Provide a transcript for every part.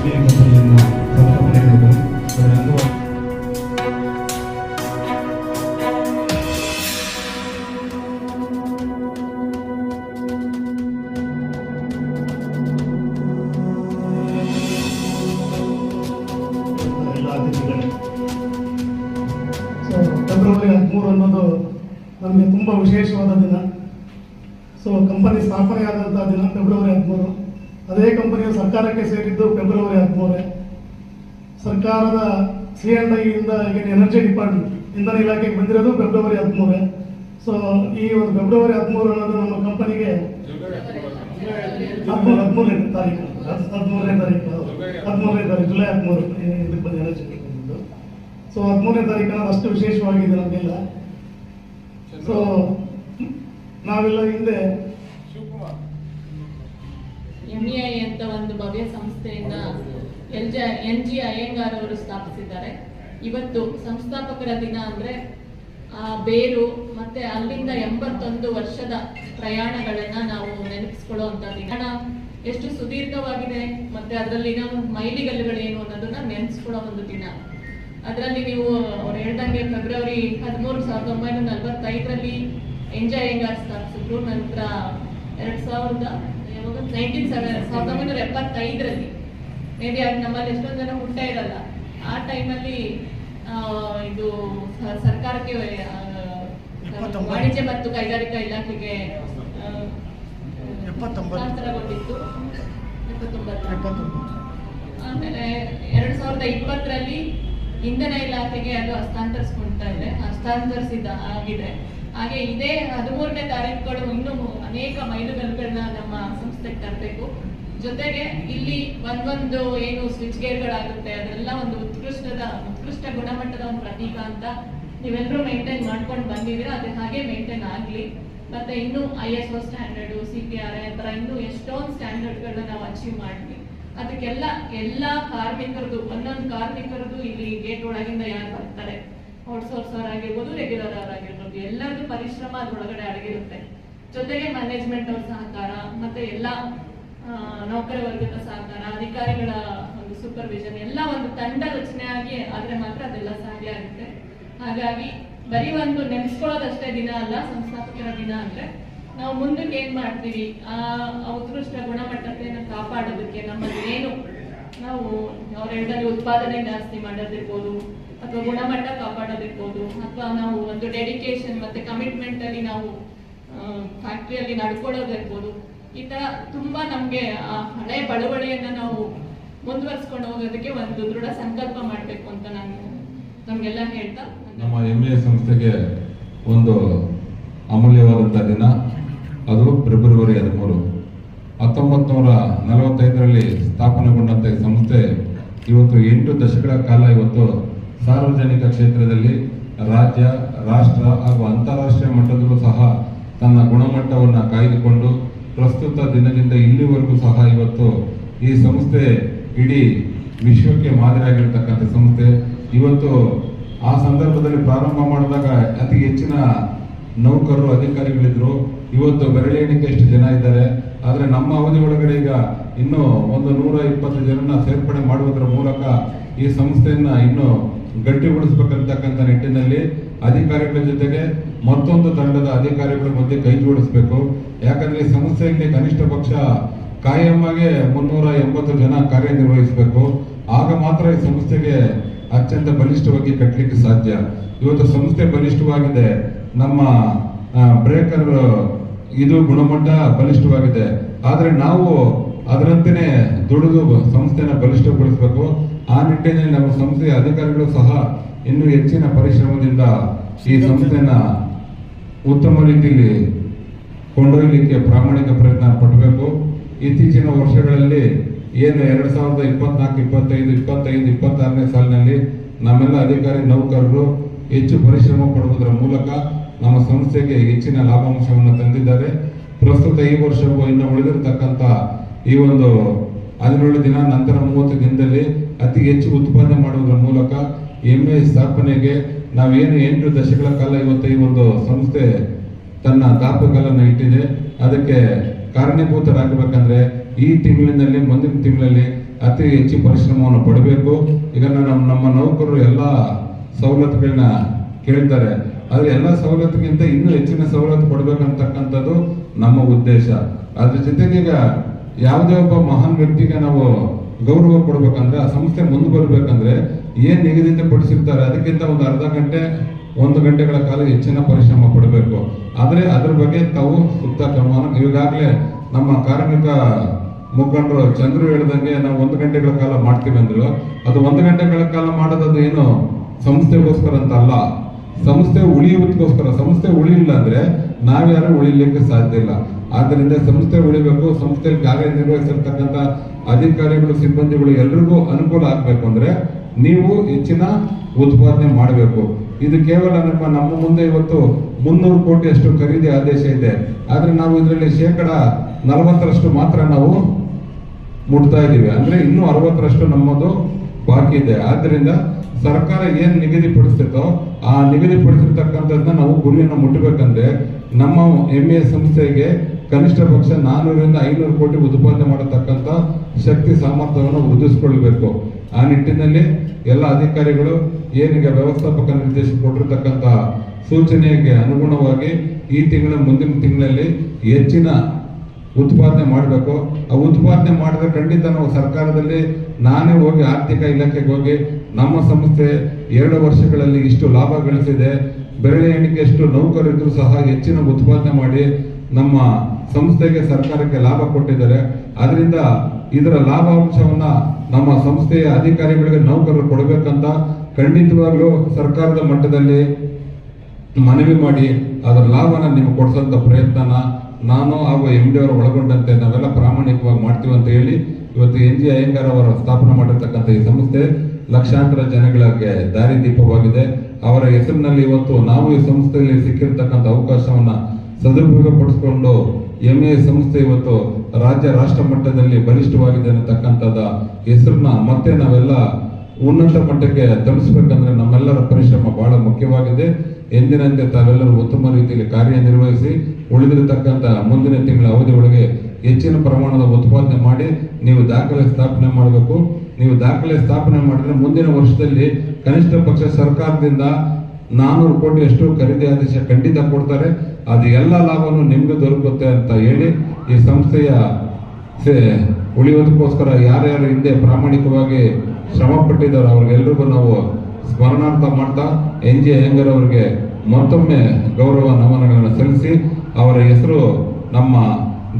MA ಕಂಪನಿಯನ್ನು ಸ್ಥಾಪನೆ ಮಾಡಿದರು. ಫೆಬ್ರವರಿ 13 ಅನ್ನೋದು ನಮಗೆ ತುಂಬ ವಿಶೇಷವಾದ ದಿನ. ಕಂಪನಿ ಸ್ಥಾಪನೆಯಾದಂಥ ದಿನ ಫೆಬ್ರವರಿ 13. ಅದೇ ಕಂಪನಿಯು ಸರ್ಕಾರಕ್ಕೆ ಸೇರಿದ್ದು ಫೆಬ್ರವರಿ 13. ಸರ್ಕಾರದ C&I ಇಂದ ಈಗ ಎನರ್ಜಿ ಡಿಪಾರ್ಟ್ಮೆಂಟ್ ಇಂಧನ ಇಲಾಖೆಗೆ ಬಂದಿರೋದು ಫೆಬ್ರವರಿ 13. ಈ ಒಂದು ಫೆಬ್ರವರಿ 13 ಅನ್ನೋದು ನಮ್ಮ ಕಂಪನಿಗೆ 13ನೇ ತಾರೀಕು ಜುಲೈ 13 ಇದಕ್ಕೆ ಬಂದು ಎನರ್ಜಿ ಬಂದಿದ್ದು. 13ನೇ ತಾರೀಕು ಅಷ್ಟು ವಿಶೇಷವಾಗಿದೆ ನಮಗೆಲ್ಲ. ನಾವೆಲ್ಲ ಹಿಂದೆ MEI ಅಂತ ಒಂದು ಭವ್ಯ ಸಂಸ್ಥೆಯನ್ನ NG ಅಯ್ಯಂಗಾರ್ ಅವರು ಸ್ಥಾಪಿಸಿದ್ದಾರೆ. ಇವತ್ತು ಸಂಸ್ಥಾಪಕರ ದಿನ ಅಂದ್ರೆ ಆ ಬೇರು ಮತ್ತೆ ಅಲ್ಲಿಂದ 81 ವರ್ಷದ ಪ್ರಯಾಣಗಳನ್ನ ನಾವು ನೆನಪಿಸ್ಕೊಳ್ಳುವಂತ ದಿನ. ಎಷ್ಟು ಸುದೀರ್ಘವಾಗಿದೆ ಮತ್ತೆ ಅದರಲ್ಲಿನ ಮೈಲಿಗಲ್ಲುಗಳೇನು ಅನ್ನೋದನ್ನ ನೆನೆಸ್ಕೊಳ್ಳೋ ಒಂದು ದಿನ. ಅದರಲ್ಲಿ ನೀವು ಅವ್ರು ಹೇಳ್ದಂಗೆ ಫೆಬ್ರವರಿ 13, 1945ರಲ್ಲಿ NG ಅಯ್ಯಂಗಾರ್ ಸ್ಥಾಪಿಸಿದ್ರು. ನಂತರ 1975ರಲ್ಲಿ ಮೇ ಬಿ ಅದು ನಮ್ಮಲ್ಲಿ ಎಷ್ಟೊಂದು ಜನ ಹುಟ್ಟೇ ಇರಲ್ಲ. ಆ ಟೈಮಲ್ಲಿ ಇದು ಸರ್ಕಾರಕ್ಕೆ ವಾಣಿಜ್ಯ ಮತ್ತು ಕೈಗಾರಿಕಾ ಇಲಾಖೆಗೆ ಹಸ್ತಾಂತರಗೊಂಡಿತ್ತು 79. ಆಮೇಲೆ 2020ರಲ್ಲಿ ಇಂಧನ ಇಲಾಖೆಗೆ ಅದು ಹಸ್ತಾಂತರಿಸಿದ ಆಗಿದೆ. ಹಾಗೆ ಇದೇ 13ನೇ ತಾರೀಕುಗಳು ಇನ್ನೂ ಅನೇಕ ಮೈಲುಗಲ್ಲುಗಳನ್ನ ನಮ್ಮ ಸಂಸ್ಥೆಗೆ ತರಬೇಕು. ಜೊತೆಗೆ ಇಲ್ಲಿ ಒಂದೊಂದು ಏನು ಸ್ವಿಚ್ ಗೇರ್ಗಳಾಗುತ್ತೆ ಅದೆಲ್ಲ ಒಂದು ಉತ್ಕೃಷ್ಟ ಗುಣಮಟ್ಟದ ಒಂದು ಪ್ರತೀಕ ಅಂತ ನೀವೆಲ್ಲರೂ ಮೇಂಟೈನ್ ಮಾಡ್ಕೊಂಡು ಬಂದಿದ್ದೀರಾ. ಅದು ಹಾಗೆ ಮೇಂಟೈನ್ ಆಗಲಿ. ಮತ್ತೆ ಇನ್ನು ISO ಸ್ಟ್ಯಾಂಡರ್ಡು, CPRI ಆ ಥರ ಇನ್ನೂ ಎಷ್ಟೊಂದು ಸ್ಟ್ಯಾಂಡರ್ಡ್ಗಳನ್ನ ನಾವು ಅಚೀವ್ ಮಾಡ್ತೀವಿ. ಅದಕ್ಕೆಲ್ಲ ಎಲ್ಲ ಕಾರ್ಮಿಕರದು ಒಂದೊಂದು ಕಾರ್ಮಿಕರದು ಇಲ್ಲಿ ಗೇಟ್ ಒಳಗಿಂದ ಯಾರು ಬರ್ತಾರೆ, ಔಟ್ಸೋರ್ಸ್ ಆಗಿರ್ಬೋದು, ರೆಗ್ಯುಲರ್ ಆಗಿರ್ಬೋದು, ಎಲ್ಲರದು ಪರಿಶ್ರಮ ಅದರೊಳಗಡೆ ಅಡಗಿರುತ್ತೆ. ಜೊತೆಗೆ ಮ್ಯಾನೇಜ್ಮೆಂಟ್ ಅವ್ರ ಸಹಕಾರ ಮತ್ತೆ ಎಲ್ಲ ನೌಕರ ವರ್ಗದ ಸಹಕಾರ, ಅಧಿಕಾರಿಗಳ ಒಂದು ಸೂಪರ್ವಿಷನ್ ಎಲ್ಲ ಒಂದು ತಂಡ ರಚನೆ ಆಗಿ ಆದ್ರೆ ಮಾತ್ರ ಅದೆಲ್ಲ ಸಾಧ್ಯ ಆಗುತ್ತೆ. ಹಾಗಾಗಿ ಬರೀ ಒಂದು ನೆನೆಸ್ಕೊಳ್ಳೋದಷ್ಟೇ ದಿನ ಅಲ್ಲ ಸಂಸ್ಥಾಪಕರ ದಿನ ಅಂದ್ರೆ ನಾವು ಮುಂದಕ್ಕೆ ಏನ್ ಮಾಡ್ತೀವಿ, ಆ ಉತ್ಕೃಷ್ಟ ಗುಣಮಟ್ಟತೆಯನ್ನು ಕಾಪಾಡೋದಕ್ಕೆ ನಮ್ಮಲ್ಲಿ ಏನು ನಾವು ಅವ್ರ ಹೇಳಿದಾಗ ಉತ್ಪಾದನೆ ಜಾಸ್ತಿ ಮಾಡೋದಿರ್ಬೋದು ಅಥವಾ ಗುಣಮಟ್ಟ ಕಾಪಾಡೋದಿರ್ಬೋದು ಅಥವಾ ನಾವು ಒಂದು ಡೆಡಿಕೇಶನ್ ಮತ್ತೆ ಕಮಿಟ್ಮೆಂಟ್ ಅಲ್ಲಿ ನಾವು ಫ್ಯಾಕ್ಟ್ರಿಯಲ್ಲಿ ನಡ್ಕೊಳ್ಳೋದಿರ್ಬೋದು. ಈ ತರ ತುಂಬಾ ನಮ್ಗೆ ಆ ಹಳೆ ಬಳುವಳಿಯನ್ನ ನಾವು ಮುಂದುವರ್ಸ್ಕೊಂಡು ಹೋಗೋದಕ್ಕೆ ಒಂದು ದೃಢ ಸಂಕಲ್ಪ ಮಾಡ್ಬೇಕು ಅಂತ ನಾನು ನಮ್ಗೆಲ್ಲ ಹೇಳ್ತಾ ನಮ್ಮ MA ಸಂಸ್ಥೆಗೆ ಒಂದು ಅಮೂಲ್ಯವಾದಂಥ ದಿನ. ಅದು ಫೆಬ್ರವರಿ 13. 1945ರಲ್ಲಿ ಸ್ಥಾಪನೆಗೊಂಡಂಥ ಈ ಸಂಸ್ಥೆ ಇವತ್ತು 8 ದಶಕಗಳ ಕಾಲ ಇವತ್ತು ಸಾರ್ವಜನಿಕ ಕ್ಷೇತ್ರದಲ್ಲಿ ರಾಜ್ಯ, ರಾಷ್ಟ್ರ ಹಾಗೂ ಅಂತಾರಾಷ್ಟ್ರೀಯ ಮಟ್ಟದಲ್ಲೂ ಸಹ ತನ್ನ ಗುಣಮಟ್ಟವನ್ನು ಕಾಯ್ದುಕೊಂಡು ಪ್ರಸ್ತುತ ದಿನದಿಂದ ಇಲ್ಲಿವರೆಗೂ ಸಹ ಇವತ್ತು ಈ ಸಂಸ್ಥೆ ಇಡೀ ವಿಶ್ವಕ್ಕೆ ಮಾದರಿಯಾಗಿರ್ತಕ್ಕಂಥ ಸಂಸ್ಥೆ. ಇವತ್ತು ಆ ಸಂದರ್ಭದಲ್ಲಿ ಪ್ರಾರಂಭ ಮಾಡಿದಾಗ ಅತಿ ಹೆಚ್ಚಿನ ನೌಕರರು, ಅಧಿಕಾರಿಗಳಿದ್ರು. ಇವತ್ತು ಬೆರಳೆಣಿಕೆಯಷ್ಟು ಜನ ಇದ್ದಾರೆ. ಆದರೆ ನಮ್ಮ ಅವಧಿ ಒಳಗಡೆ ಈಗ ಇನ್ನೂ 120 ಜನನ ಸೇರ್ಪಡೆ ಮಾಡುವುದರ ಮೂಲಕ ಈ ಸಂಸ್ಥೆಯನ್ನ ಇನ್ನೂ ಗಟ್ಟಿಗೊಳಿಸಬೇಕಂತಕ್ಕಂಥ ನಿಟ್ಟಿನಲ್ಲಿ ಅಧಿಕಾರಿಗಳ ಜೊತೆಗೆ ಮತ್ತೊಂದು ತಂಡದ ಅಧಿಕಾರಿಗಳ ಮಧ್ಯೆ ಕೈ ಜೋಡಿಸಬೇಕು. ಯಾಕಂದ್ರೆ ಈ ಸಂಸ್ಥೆಯಲ್ಲಿ ಕನಿಷ್ಠ ಪಕ್ಷ ಕಾಯಮ್ಮಾಗೆ 380 ಜನ ಕಾರ್ಯನಿರ್ವಹಿಸಬೇಕು. ಆಗ ಮಾತ್ರ ಈ ಸಂಸ್ಥೆಗೆ ಅತ್ಯಂತ ಬಲಿಷ್ಠವಾಗಿ ಕಟ್ಟಲಿಕ್ಕೆ ಸಾಧ್ಯ. ಇವತ್ತು ಸಂಸ್ಥೆ ಬಲಿಷ್ಠವಾಗಿದೆ, ನಮ್ಮ ಬ್ರೇಕರ್ ಇದು ಗುಣಮಟ್ಟ ಬಲಿಷ್ಠವಾಗಿದೆ. ಆದರೆ ನಾವು ಅದರಂತೆಯೇ ದುಡಿದು ಸಂಸ್ಥೆನ ಬಲಿಷ್ಠಗೊಳಿಸಬೇಕು. ಆ ನಿಟ್ಟಿನಲ್ಲಿ ನಮ್ಮ ಸಂಸ್ಥೆಯ ಅಧಿಕಾರಿಗಳು ಸಹ ಇನ್ನೂ ಹೆಚ್ಚಿನ ಪರಿಶ್ರಮದಿಂದ ಈ ಸಂಸ್ಥೆಯನ್ನ ಉತ್ತಮ ರೀತಿಯಲ್ಲಿ ಕೊಂಡೊಯ್ಯಲಿಕ್ಕೆ ಪ್ರಾಮಾಣಿಕ ಪ್ರಯತ್ನ ಪಡಬೇಕು. ಇತ್ತೀಚಿನ ವರ್ಷಗಳಲ್ಲಿ ಏನು 2024, 25, 26ನೇ ಸಾಲಿನಲ್ಲಿ ನಮ್ಮೆಲ್ಲ ಅಧಿಕಾರಿ ನೌಕರರು ಹೆಚ್ಚು ಪರಿಶ್ರಮ ಪಡುವುದರ ಮೂಲಕ ನಮ್ಮ ಸಂಸ್ಥೆಗೆ ಹೆಚ್ಚಿನ ಲಾಭಾಂಶವನ್ನು ತಂದಿದ್ದಾರೆ. ಪ್ರಸ್ತುತ ಈ ವರ್ಷವೂ ಇನ್ನು ಉಳಿದಿರತಕ್ಕಂಥ ಈ ಒಂದು 17 ದಿನ ನಂತರ 30 ದಿನದಲ್ಲಿ ಅತಿ ಹೆಚ್ಚು ಉತ್ಪಾದನೆ ಮಾಡುವುದರ ಮೂಲಕ MA ಸ್ಥಾಪನೆಗೆ ನಾವೇನು 8 ದಶಕಗಳ ಕಾಲ ಇವತ್ತು ಈ ಒಂದು ಸಂಸ್ಥೆ ತನ್ನ ದಾಪುಗಾಲನ್ನು ಇಟ್ಟಿದೆ. ಅದಕ್ಕೆ ಕಾರಣೀಭೂತರಾಗಬೇಕಂದ್ರೆ ಈ ತಿಂಗಳಿನಲ್ಲಿ ಮುಂದಿನ ತಿಂಗಳಲ್ಲಿ ಅತಿ ಹೆಚ್ಚು ಪರಿಶ್ರಮವನ್ನು ಪಡಬೇಕು. ಈಗ ನಮ್ಮ ನೌಕರರು ಎಲ್ಲ ಸವಲತ್ತುಗಳನ್ನ ಕೇಳ್ತಾರೆ, ಆದ್ರೆ ಎಲ್ಲ ಸವಲತ್ತಿಗಿಂತ ಇನ್ನೂ ಹೆಚ್ಚಿನ ಸವಲತ್ತು ಕೊಡ್ಬೇಕಂತಕ್ಕಂಥದ್ದು ನಮ್ಮ ಉದ್ದೇಶ. ಅದ್ರ ಜೊತೆಗೆ ಈಗ ಯಾವುದೇ ಒಬ್ಬ ಮಹಾನ್ ವ್ಯಕ್ತಿಗೆ ನಾವು ಗೌರವ ಕೊಡ್ಬೇಕಂದ್ರೆ, ಆ ಸಂಸ್ಥೆ ಮುಂದೆ ಬರ್ಬೇಕಂದ್ರೆ ಏನ್ ನಿಗದಿತ ಪಡಿಸಿರ್ತಾರೆ ಅದಕ್ಕಿಂತ ಒಂದು ಅರ್ಧ ಗಂಟೆ 1 ಗಂಟೆಗಳ ಕಾಲ ಹೆಚ್ಚಿನ ಪರಿಶ್ರಮ ಪಡಬೇಕು. ಆದ್ರೆ ಅದ್ರ ಬಗ್ಗೆ ತಾವು ಸೂಕ್ತ ಕ್ರಮವನ್ನು ಈಗಾಗಲೇ ನಮ್ಮ ಕಾರ್ಮಿಕ ಮುಖಂಡರು ಚಂದ್ರು ಹೇಳಿದಂಗೆ ನಾವು 1 ಗಂಟೆಗಳ ಕಾಲ ಮಾಡ್ತೀವಿ ಅಂದ್ರು, ಅದು 1 ಗಂಟೆಗಳ ಕಾಲ ಮಾಡೋದು ಏನು ಸಂಸ್ಥೆಗೋಸ್ಕರ ಅಂತ ಅಲ್ಲ, ಸಂಸ್ಥೆ ಉಳಿಯೋದಕ್ಕೋಸ್ಕರ. ಸಂಸ್ಥೆ ಉಳಿಲಿಲ್ಲ ಅಂದ್ರೆ ನಾವ್ಯಾರು ಉಳಿಲಿಕ್ಕೆ ಸಾಧ್ಯ ಇಲ್ಲ. ಆದ್ದರಿಂದ ಸಂಸ್ಥೆ ಉಳಿಬೇಕು. ಸಂಸ್ಥೆಯಲ್ಲಿ ಕಾರ್ಯನಿರ್ವಹಿಸಿರ್ತಕ್ಕಂಥ ಅಧಿಕಾರಿಗಳು, ಸಿಬ್ಬಂದಿಗಳು ಎಲ್ರಿಗೂ ಅನುಕೂಲ ಆಗ್ಬೇಕು ಅಂದ್ರೆ ನೀವು ಹೆಚ್ಚಿನ ಉತ್ಪಾದನೆ ಮಾಡಬೇಕು. ಇದು ಕೇವಲ ನಮ್ಮ ಮುಂದೆ ಇವತ್ತು 300 ಕೋಟಿಯಷ್ಟು ಖರೀದಿ ಆದೇಶ ಇದೆ, ಆದ್ರೆ ನಾವು ಇದರಲ್ಲಿ 40% ಮಾತ್ರ ನಾವು ಮುಟ್ತಾ ಇದೀವಿ. ಅಂದ್ರೆ ಇನ್ನೂ 60% ನಮ್ಮದು ಬಾಕಿ ಇದೆ. ಆದ್ರಿಂದ ಸರ್ಕಾರ ಏನ್ ನಿಗದಿಪಡಿಸ್ತೋ ಆ ನಿಗದಿಪಡಿಸಿರ್ತಕ್ಕಂಥದ್ದನ್ನ ನಾವು ಗುರಿಯನ್ನು ಮುಟ್ಟಬೇಕಂದ್ರೆ ನಮ್ಮ MA ಸಂಸ್ಥೆಗೆ ಕನಿಷ್ಠ ಪಕ್ಷ 400ರಿಂದ 500 ಕೋಟಿ ಉತ್ಪಾದನೆ ಮಾಡತಕ್ಕಂಥ ಶಕ್ತಿ ಸಾಮರ್ಥ್ಯವನ್ನು ವೃದ್ಧಿಸಿಕೊಳ್ಬೇಕು. ಆ ನಿಟ್ಟಿನಲ್ಲಿ ಎಲ್ಲ ಅಧಿಕಾರಿಗಳು ಏನೀಗ ವ್ಯವಸ್ಥಾಪಕ ನಿರ್ದೇಶಕ ಕೊಟ್ಟಿರ್ತಕ್ಕಂಥ ಸೂಚನೆಗೆ ಅನುಗುಣವಾಗಿ ಈ ತಿಂಗಳ ಮುಂದಿನ ತಿಂಗಳಲ್ಲಿ ಹೆಚ್ಚಿನ ಉತ್ಪಾದನೆ ಮಾಡಬೇಕು. ಆ ಉತ್ಪಾದನೆ ಮಾಡಿದ್ರೆ ಖಂಡಿತ ನಾವು ಸರ್ಕಾರದಲ್ಲಿ ನಾನೇ ಹೋಗಿ ಆರ್ಥಿಕ ಇಲಾಖೆಗೆ ಹೋಗಿ ನಮ್ಮ ಸಂಸ್ಥೆ 2 ವರ್ಷಗಳಲ್ಲಿ ಇಷ್ಟು ಲಾಭ ಗಳಿಸಿದೆ, ಬೆರಳೆ ಎಣಿಕೆಯಷ್ಟು ನೌಕರರಿದ್ರು ಸಹ ಹೆಚ್ಚಿನ ಉತ್ಪಾದನೆ ಮಾಡಿ ನಮ್ಮ ಸಂಸ್ಥೆಗೆ ಸರ್ಕಾರಕ್ಕೆ ಲಾಭ ಕೊಟ್ಟಿದ್ದಾರೆ. ಅದರಿಂದ ಇದರ ಲಾಭಾಂಶವನ್ನ ನಮ್ಮ ಸಂಸ್ಥೆಯ ಅಧಿಕಾರಿಗಳಿಗೆ ನೌಕರರು ಕೊಡಬೇಕಂತ ಖಂಡಿತವಾಗ್ಲೂ ಸರ್ಕಾರದ ಮಟ್ಟದಲ್ಲಿ ಮನವಿ ಮಾಡಿ ಅದರ ಲಾಭನ ನಿಮ್ಗೆ ಕೊಡಿಸೋಂಥ ಪ್ರಯತ್ನನ ನಾನು ಹಾಗೂ MD ಅವರು ಒಳಗೊಂಡಂತೆ ನಾವೆಲ್ಲ ಪ್ರಾಮಾಣಿಕವಾಗಿ ಮಾಡ್ತೀವಿ ಅಂತ ಹೇಳಿ ಇವತ್ತು NG ಅಯ್ಯಂಗಾರ್ ಅವರ ಸ್ಥಾಪನೆ ಮಾಡಿರ್ತಕ್ಕಂಥ ಈ ಸಂಸ್ಥೆ ಲಕ್ಷಾಂತರ ಜನಗಳಿಗೆ ದಾರಿದೀಪವಾಗಿದೆ. ಅವರ ಹೆಸರಿನಲ್ಲಿ ಇವತ್ತು ನಾವು ಈ ಸಂಸ್ಥೆಯಲ್ಲಿ ಸಿಕ್ಕಿರ್ತಕ್ಕಂಥ ಅವಕಾಶವನ್ನ ಸದುಪಯೋಗ ಪಡಿಸಿಕೊಂಡು MA ಸಂಸ್ಥೆ ಇವತ್ತು ರಾಜ್ಯ ರಾಷ್ಟ್ರ ಮಟ್ಟದಲ್ಲಿ ಬಲಿಷ್ಠವಾಗಿದೆ ಅನ್ನತಕ್ಕಂಥದ ಹೆಸರನ್ನ ಮತ್ತೆ ನಾವೆಲ್ಲ ಉನ್ನತ ಮಟ್ಟಕ್ಕೆ ತಲುಪಿಸಬೇಕಂದ್ರೆ ನಮ್ಮೆಲ್ಲರ ಪರಿಶ್ರಮ ಬಹಳ ಮುಖ್ಯವಾಗಿದೆ. ಎಂದಿನಂತೆ ತಾವೆಲ್ಲರೂ ಉತ್ತಮ ರೀತಿಯಲ್ಲಿ ಕಾರ್ಯನಿರ್ವಹಿಸಿ ಉಳಿದಿರತಕ್ಕಂಥ ಮುಂದಿನ ತಿಂಗಳ ಅವಧಿ ಒಳಗೆ ಹೆಚ್ಚಿನ ಪ್ರಮಾಣದ ಉತ್ಪಾದನೆ ಮಾಡಿ ನೀವು ದಾಖಲೆ ಸ್ಥಾಪನೆ ಮಾಡಬೇಕು. ನೀವು ದಾಖಲೆ ಸ್ಥಾಪನೆ ಮಾಡಿದ್ರೆ ಮುಂದಿನ ವರ್ಷದಲ್ಲಿ ಕನಿಷ್ಠ ಪಕ್ಷ ಸರ್ಕಾರದಿಂದ 400 ಕೋಟಿಯಷ್ಟು ಖರೀದಿ ಆದೇಶ ಖಂಡಿತ ಕೊಡ್ತಾರೆ. ಅದು ಎಲ್ಲ ಲಾಭವನ್ನು ನಿಮ್ಗೆ ದೊರಕುತ್ತೆ ಅಂತ ಹೇಳಿ ಈ ಸಂಸ್ಥೆಯ ಉಳಿಯೋದಕ್ಕೋಸ್ಕರ ಯಾರ್ಯಾರು ಹಿಂದೆ ಪ್ರಾಮಾಣಿಕವಾಗಿ ಶ್ರಮ ಪಟ್ಟಿದ್ದಾರೆ ಅವ್ರಿಗೆಲ್ರಿಗೂ ನಾವು ಸ್ಮರಣಾರ್ಥ ಮಾಡ್ತಾ NG ಅಯ್ಯಂಗಾರ್ ಅವರಿಗೆ ಮತ್ತೊಮ್ಮೆ ಗೌರವ ನಮನಗಳನ್ನು ಸಲ್ಲಿಸಿ ಅವರ ಹೆಸರು ನಮ್ಮ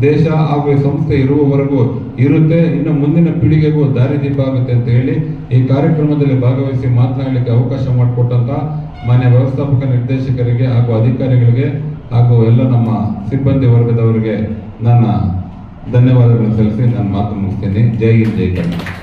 ದೇಶ ಹಾಗೂ ಈ ಸಂಸ್ಥೆ ಇರುವವರೆಗೂ ಇರುತ್ತೆ, ಇನ್ನು ಮುಂದಿನ ಪೀಳಿಗೆಗೂ ದಾರಿದೀಪ ಆಗುತ್ತೆ ಅಂತ ಹೇಳಿ ಈ ಕಾರ್ಯಕ್ರಮದಲ್ಲಿ ಭಾಗವಹಿಸಿ ಮಾತನಾಡಲಿಕ್ಕೆ ಅವಕಾಶ ಮಾಡಿಕೊಟ್ಟಂತ ಮಾನ್ಯ ವ್ಯವಸ್ಥಾಪಕ ನಿರ್ದೇಶಕರಿಗೆ ಹಾಗೂ ಅಧಿಕಾರಿಗಳಿಗೆ ಹಾಗೂ ಎಲ್ಲ ನಮ್ಮ ಸಿಬ್ಬಂದಿ ವರ್ಗದವರಿಗೆ ನನ್ನ ಧನ್ಯವಾದಗಳನ್ನು ಸಲ್ಲಿಸಿ ನಾನು ಮಾತು ಮುಗಿಸ್ತೇನೆ. ಜೈ ಹಿಂದ್, ಜೈ ಕರ್ನಾಟಕ.